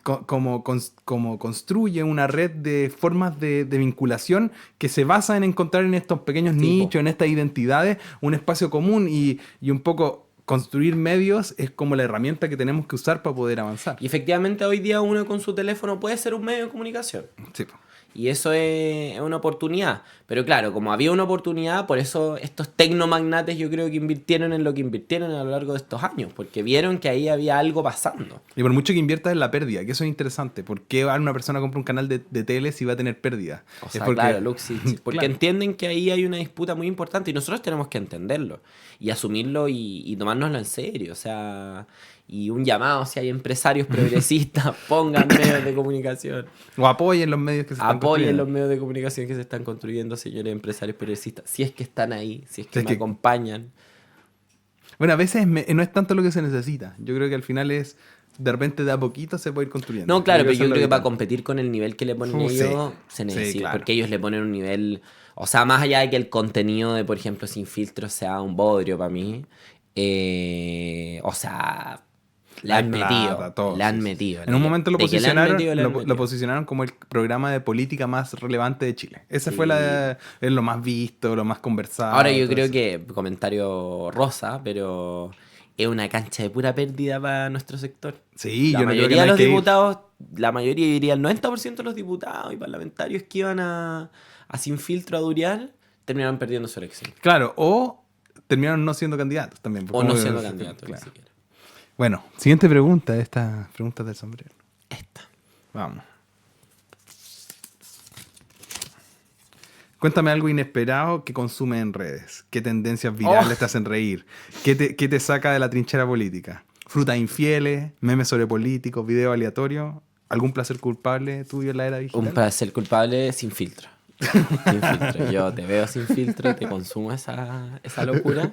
A: una red de formas de vinculación que se basa en encontrar en estos pequeños nichos, en estas identidades, un espacio común y un poco... Construir medios es como la herramienta que tenemos que usar para poder avanzar.
B: Y efectivamente hoy día uno con su teléfono puede ser un medio de comunicación.
A: Sí.
B: Y eso es una oportunidad. Pero claro, como había una oportunidad, por eso estos tecnomagnates yo creo que invirtieron en lo que invirtieron a lo largo de estos años. Porque vieron que ahí había algo pasando.
A: Y por mucho que inviertas en la pérdida, que eso es interesante. ¿Por qué una persona compra un canal de tele si va a tener pérdida?
B: O sea, claro, Luxich, porque entienden que ahí hay una disputa muy importante y nosotros tenemos que entenderlo y asumirlo y tomárnoslo en serio. O sea, y un llamado, si hay empresarios progresistas, pongan medios de comunicación.
A: O apoyen los medios que se están construyendo.
B: Apoyen los medios de comunicación que se están construyendo, señores empresarios progresistas. Si es que están ahí, si es que me acompañan.
A: Bueno, a veces no es tanto lo que se necesita. Yo creo que al final es... De repente, de a poquito se puede ir construyendo.
B: No, claro, pero yo creo que para competir con el nivel que le ponen ellos, se necesita.
A: Sí, claro.
B: Porque ellos le ponen un nivel... O sea, más allá de que el contenido de, por ejemplo, Sin Filtro sea un bodrio para mí, o sea... Le han metido.
A: En un momento lo posicionaron como el programa de política más relevante de Chile. Esa fue es lo más visto, lo más conversado.
B: Ahora yo creo que, comentario rosa, pero es una cancha de pura pérdida para nuestro sector.
A: Sí,
B: la mayoría de los diputados, la mayoría, diría el 90% de los diputados y parlamentarios que iban a Sin Filtro a Durial, terminaron perdiendo su elección.
A: Claro, o terminaron no siendo candidatos también.
B: O no siendo candidatos,
A: claro.
B: ni siquiera.
A: Bueno, siguiente pregunta, esta pregunta del sombrero.
B: Esta.
A: Vamos. Cuéntame algo inesperado que consumes en redes. ¿Qué tendencias virales te hacen reír? ¿Qué te saca de la trinchera política? ¿Frutas infieles? ¿Memes sobre políticos? ¿Videos aleatorios? ¿Algún placer culpable tuyo en la era digital?
B: Un placer culpable sin filtro. Sin filtro. Yo te veo sin filtro y te consumo esa locura.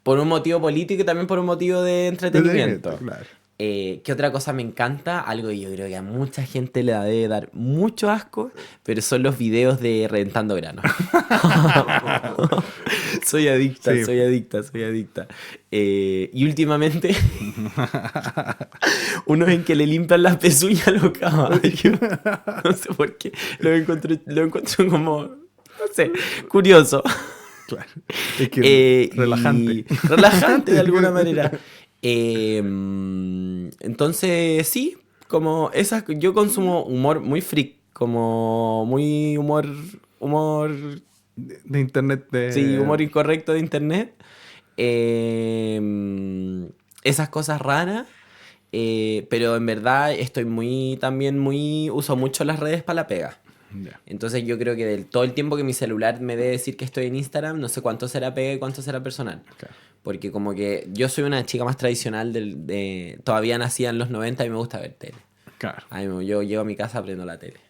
B: Por un motivo político y también por un motivo de entretenimiento.
A: Claro.
B: ¿Qué otra cosa me encanta? Algo que yo creo que a mucha gente le debe dar mucho asco, pero son los videos de reventando granos. Soy adicta. Y últimamente, unos en que le limpian las pezuñas a los caballos. No sé por qué. Lo encuentro como, no sé, curioso.
A: Claro. Es que relajante.
B: Relajante de alguna manera. Entonces, sí, como esas, yo consumo humor muy freak, como muy humor
A: de internet.
B: Sí, humor incorrecto de internet. esas cosas raras. Pero en verdad estoy uso mucho las redes para la pega.
A: Ya.
B: Entonces yo creo que todo el tiempo que mi celular me debe decir que estoy en Instagram, no sé cuánto será pega y cuánto será personal.
A: Claro.
B: Porque como que yo soy una chica más tradicional, todavía nacida en los 90 y me gusta ver tele.
A: Claro.
B: Yo llego a mi casa, prendo la tele.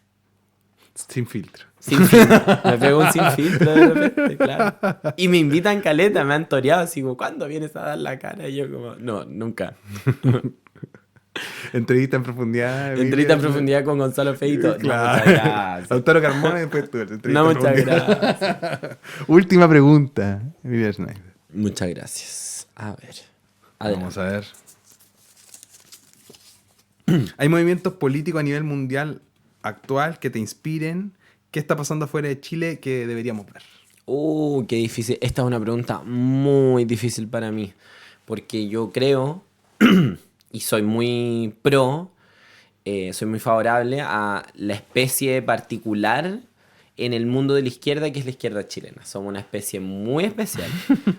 A: Sin filtro.
B: Sin filtro. Me pego un sin filtro de repente, claro. Y me invitan caleta, me han toreado así como, ¿cuándo vienes a dar la cara? Y yo como, no, nunca.
A: Entrevista en profundidad.
B: Entrevista en profundidad con Gonzalo Feito.
A: Claro.
B: No, muchas gracias.
A: Autónomo Carmona y después tú.
B: No, muchas gracias.
A: Última pregunta, Emilia Schneider.
B: Muchas gracias. A ver. Adelante.
A: Vamos a ver. ¿Hay movimientos políticos a nivel mundial actual que te inspiren? ¿Qué está pasando afuera de Chile que deberíamos ver?
B: Qué difícil. Esta es una pregunta muy difícil para mí. Porque yo creo, y soy muy soy muy favorable a la especie particular en el mundo de la izquierda, que es la izquierda chilena. Somos una especie muy especial,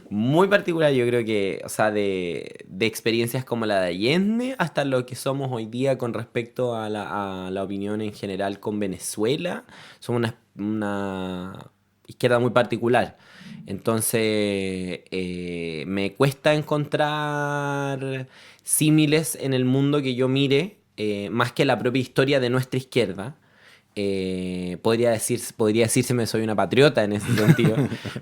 B: muy particular. Yo creo que, o sea, de experiencias como la de Allende hasta lo que somos hoy día con respecto a la opinión en general con Venezuela, somos una izquierda muy particular. Entonces, me cuesta encontrar símiles en el mundo que yo mire, más que la propia historia de nuestra izquierda. Podría decírseme soy una patriota en ese sentido.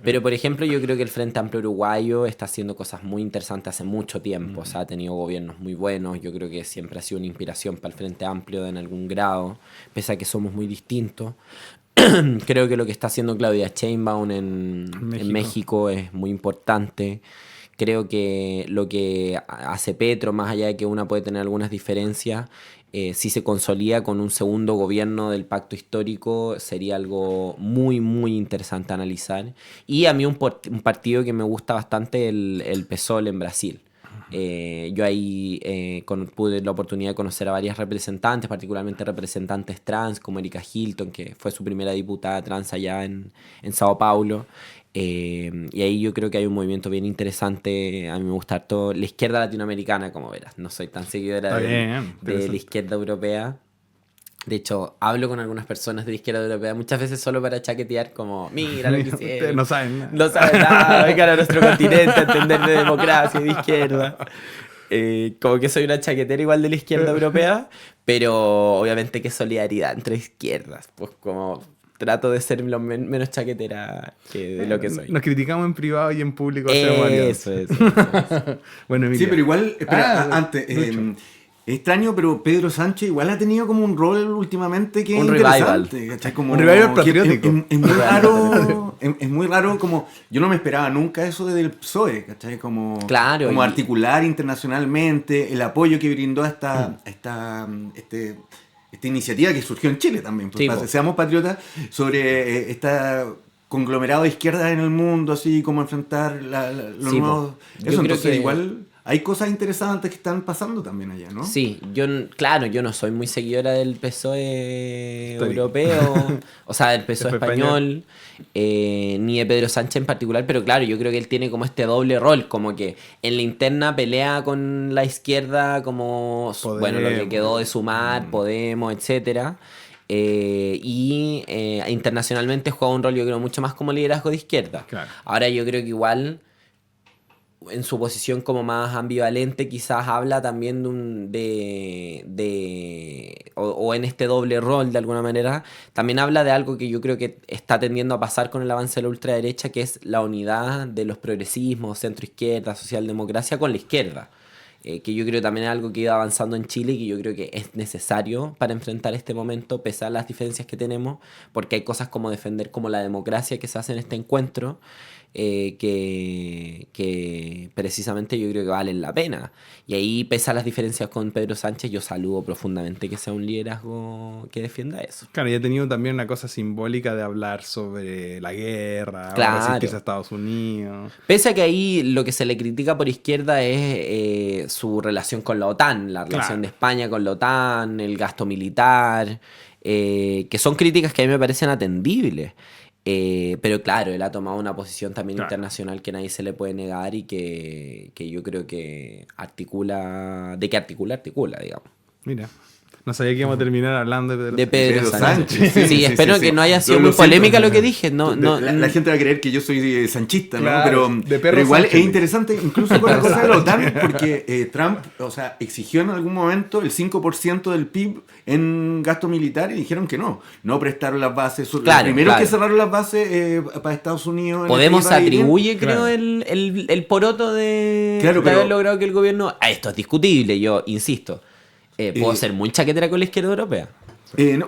B: Pero, por ejemplo, yo creo que el Frente Amplio Uruguayo está haciendo cosas muy interesantes hace mucho tiempo. O sea, ha tenido gobiernos muy buenos. Yo creo que siempre ha sido una inspiración para el Frente Amplio en algún grado, pese a que somos muy distintos. Creo que lo que está haciendo Claudia Sheinbaum en México es muy importante. Creo que lo que hace Petro, más allá de que una puede tener algunas diferencias, si se consolida con un segundo gobierno del pacto histórico, sería algo muy, muy interesante analizar. Y a mí un partido que me gusta bastante, el PSOL en Brasil. Yo ahí pude la oportunidad de conocer a varias representantes, particularmente representantes trans, como Erika Hilton, que fue su primera diputada trans allá en Sao Paulo. Y ahí yo creo que hay un movimiento bien interesante. A mí me gusta todo la izquierda latinoamericana, como verás. No soy tan seguidora de la izquierda europea. De hecho, hablo con algunas personas de la izquierda europea muchas veces solo para chaquetear, como, mira lo que hicieron.
A: Ustedes no saben nada.
B: No saben nada, vengan a nuestro continente a entender de democracia y de izquierda. Como que soy una chaquetera igual de la izquierda europea, pero obviamente que solidaridad entre izquierdas. Pues como trato de ser lo menos chaquetera que de lo que soy.
A: Nos criticamos en privado y en público. Eso. Bueno, Emilia.
C: Sí, pero igual, espera, antes... extraño, pero Pedro Sánchez igual ha tenido como un rol últimamente que es interesante. ¿Cachai? Como
A: un revival patriótico.
C: Es muy raro, es muy raro como... Yo no me esperaba nunca eso del PSOE, ¿cachai? Como articular internacionalmente el apoyo que brindó a esta iniciativa que surgió en Chile también. Pues, sí, seamos patriotas sobre esta... conglomerado de izquierda en el mundo, así como enfrentar los nuevos... Eso, entonces igual... Hay cosas interesantes que están pasando también allá, ¿no?
B: Sí, yo no soy muy seguidora del PSOE europeo, o sea, del PSOE español, ni de Pedro Sánchez en particular, pero claro, yo creo que él tiene como este doble rol, como que en la interna pelea con la izquierda, como, Podemos, bueno, lo que quedó de Sumar, Podemos, etcétera. Y internacionalmente juega un rol, yo creo, mucho más como liderazgo de izquierda. Claro. Ahora yo creo que igual... en su posición como más ambivalente quizás habla también o en este doble rol de alguna manera, también habla de algo que yo creo que está tendiendo a pasar con el avance de la ultraderecha, que es la unidad de los progresismos, centroizquierda, socialdemocracia con la izquierda. Que yo creo también es algo que ha ido avanzando en Chile y que yo creo que es necesario para enfrentar este momento, pese a las diferencias que tenemos, porque hay cosas como defender como la democracia que se hace en este encuentro, que precisamente yo creo que valen la pena. Y ahí, pese a las diferencias con Pedro Sánchez, yo saludo profundamente que sea un liderazgo que defienda eso.
A: Claro, y ha tenido también una cosa simbólica de hablar sobre la guerra,
B: claro,
A: resistirse a Estados Unidos.
B: Pese a que ahí lo que se le critica por izquierda es su relación con la OTAN, la relación de España con la OTAN, el gasto militar, que son críticas que a mí me parecen atendibles. Pero claro, él ha tomado una posición también
A: Claro.
B: internacional que nadie se le puede negar y que yo creo que articula, digamos.
A: Mira, no sabía que íbamos a terminar hablando de Pedro
B: De
A: Sánchez.
B: Pedro
C: Pedro
B: Sánchez.
C: Sánchez,
B: Sí, espero que no haya sido
C: Lo
B: muy
C: siento.
B: polémica lo que dije. No, no,
C: La gente va a creer que yo soy sanchista, ¿no?
A: Claro, de perro
C: pero igual
A: Sánchez.
C: es interesante, incluso con la cosa de la OTAN, porque Trump, o sea, exigió en algún momento el 5% del PIB en gasto militar y dijeron que no prestaron las bases. Los
B: Claro,
C: primeros
B: claro.
C: que cerraron las bases para Estados Unidos. en
B: Podemos
C: este iba bien.
B: atribuye, creo,
A: Claro.
B: el poroto de,
C: Claro,
B: de
C: pero-
B: haber logrado que el gobierno... esto es discutible, yo insisto. Puedo
C: Eh,
B: ser muy chaquetera con la izquierda europea.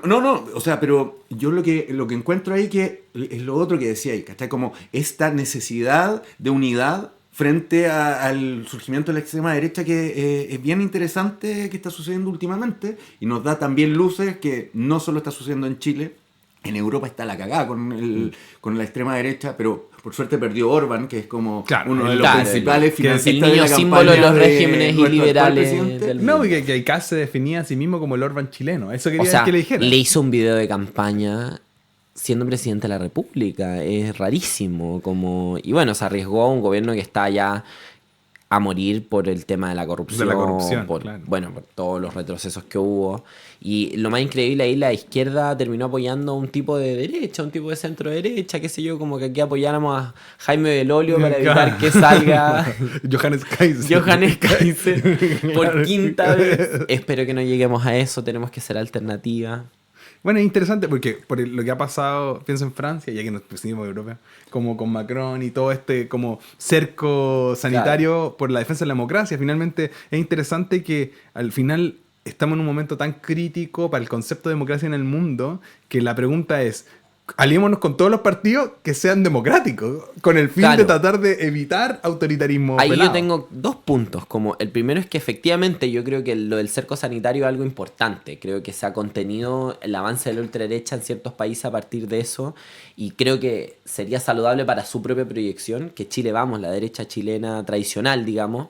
C: No, o sea, pero yo lo que encuentro ahí que es lo otro que decía ahí, ¿cachai? Como esta necesidad de unidad frente al surgimiento de la extrema derecha que es bien interesante que está sucediendo últimamente y nos da también luces que no solo está sucediendo en Chile, en Europa está la cagada con la extrema derecha, pero por suerte perdió Orban, que es como
A: Claro,
C: uno de los
B: claro,
C: principales
B: el
C: financistas de
B: niño
C: la
B: símbolo de
C: campaña
B: los regímenes
C: nuestro actual
B: iliberales
C: presidente.
B: del
A: No,
B: mundo.
A: que Kass se definía a sí mismo como el Orban chileno. Eso quería
B: O sea,
A: que le dijera.
B: le hizo un video de campaña siendo presidente de la República. Es rarísimo. Y bueno, se arriesgó a un gobierno que está ya a morir por el tema de la corrupción.
A: Claro.
B: Bueno, por todos los retrocesos que hubo. Y lo más increíble ahí, la izquierda terminó apoyando a un tipo de derecha, un tipo de centro derecha, qué sé yo, como que aquí apoyáramos a Jaime Belolio para evitar que salga
A: Johannes Kaiser.
B: Johannes Kaiser por quinta vez. Espero que no lleguemos a eso, tenemos que ser alternativa.
A: Bueno, es interesante porque por lo que ha pasado, pienso en Francia, ya que nos pusimos europeo, como con Macron y todo este como cerco sanitario por la defensa de la democracia. Finalmente es interesante que al final estamos en un momento tan crítico para el concepto de democracia en el mundo que la pregunta es, aliémonos con todos los partidos que sean democráticos, con el fin
B: Claro.
A: de tratar de evitar autoritarismo
B: Ahí
A: pelado.
B: yo tengo dos puntos. Como el primero es que efectivamente yo creo que lo del cerco sanitario es algo importante. Creo que se ha contenido el avance de la ultraderecha en ciertos países a partir de eso. Y creo que sería saludable para su propia proyección que Chile, vamos, la derecha chilena tradicional, digamos,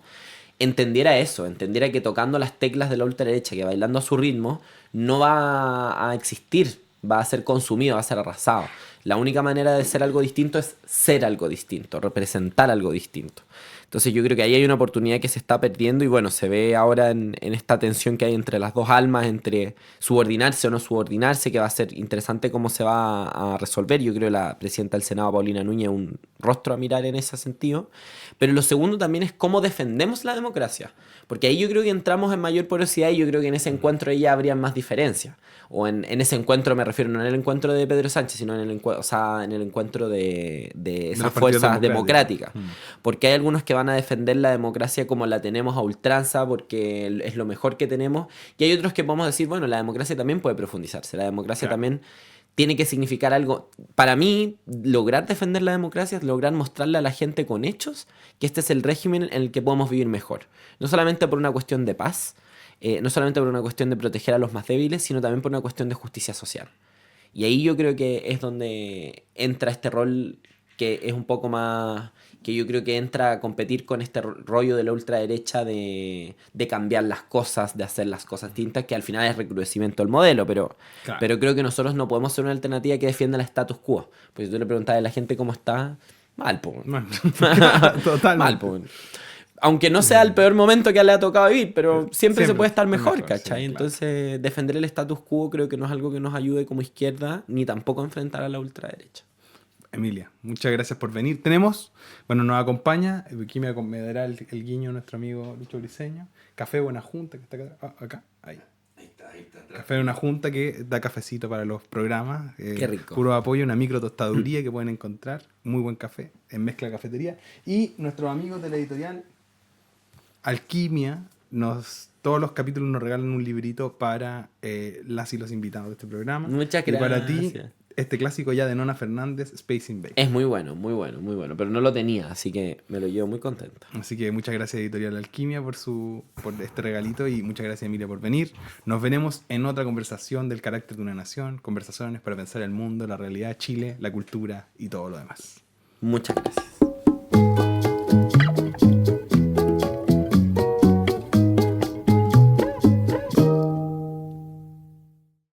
B: entendiera eso, entendiera que tocando las teclas de la ultraderecha, que bailando a su ritmo, no va a existir, va a ser consumido, va a ser arrasado. La única manera de ser algo distinto es ser algo distinto, representar algo distinto. Entonces yo creo que ahí hay una oportunidad que se está perdiendo y bueno, se ve ahora en esta tensión que hay entre las dos almas, entre subordinarse o no subordinarse, que va a ser interesante cómo se va a resolver. Yo creo que la presidenta del Senado, Paulina Núñez, es un rostro a mirar en ese sentido. Pero lo segundo también es cómo defendemos la democracia. Porque ahí yo creo que entramos en mayor porosidad y yo creo que en ese encuentro ahí ya habría más diferencias. O en ese encuentro me refiero no en el encuentro de Pedro Sánchez, sino en el encuentro de esas
A: los partidos
B: fuerzas
A: democráticos.
B: democráticas. Porque hay algunos que van a defender la democracia como la tenemos a ultranza, porque es lo mejor que tenemos. Y hay otros que podemos decir, bueno, la democracia también puede profundizarse. La democracia
A: Claro.
B: también tiene que significar algo. Para mí, lograr defender la democracia es lograr mostrarle a la gente con hechos que este es el régimen en el que podemos vivir mejor. No solamente por una cuestión de paz, no solamente por una cuestión de proteger a los más débiles, sino también por una cuestión de justicia social. Y ahí yo creo que es donde entra este rol que es un poco más... que yo creo que entra a competir con este rollo de la ultraderecha de cambiar las cosas, de hacer las cosas distintas, que al final es recrudecimiento del modelo, pero creo que nosotros no podemos ser una alternativa que defienda el status quo. Porque si tú le preguntas a la gente cómo está, mal, po.
A: Totalmente.
B: Mal, po. Aunque no sea el peor momento que le ha tocado vivir, pero siempre se puede estar mejor, ¿cachai?
A: Sí,
B: Entonces, defender el status quo creo que no es algo que nos ayude como izquierda, ni tampoco a enfrentar a la ultraderecha.
A: Emilia, muchas gracias por venir. Nos acompaña, aquí me dará el guiño nuestro amigo Lucho Briseño, Café Buena Junta, que está acá, ahí. Café Buena Junta que da cafecito para los programas.
B: Qué rico.
A: Puro apoyo, una micro tostaduría que pueden encontrar, muy buen café, en Mezcla Cafetería. Y nuestros amigos de la editorial Alquimia, todos los capítulos nos regalan un librito para las y los invitados de este programa.
B: Muchas
A: Y para ti,
B: gracias.
A: este clásico ya de Nona Fernández, Space Invaders.
B: Es muy bueno, muy bueno, muy bueno. Pero no lo tenía, así que me lo llevo muy contento.
A: Así que muchas gracias Editorial Alquimia por este regalito y muchas gracias Emilia por venir. Nos veremos en otra conversación del carácter de una nación, conversaciones para pensar el mundo, la realidad, Chile, la cultura y todo lo demás.
B: Muchas gracias.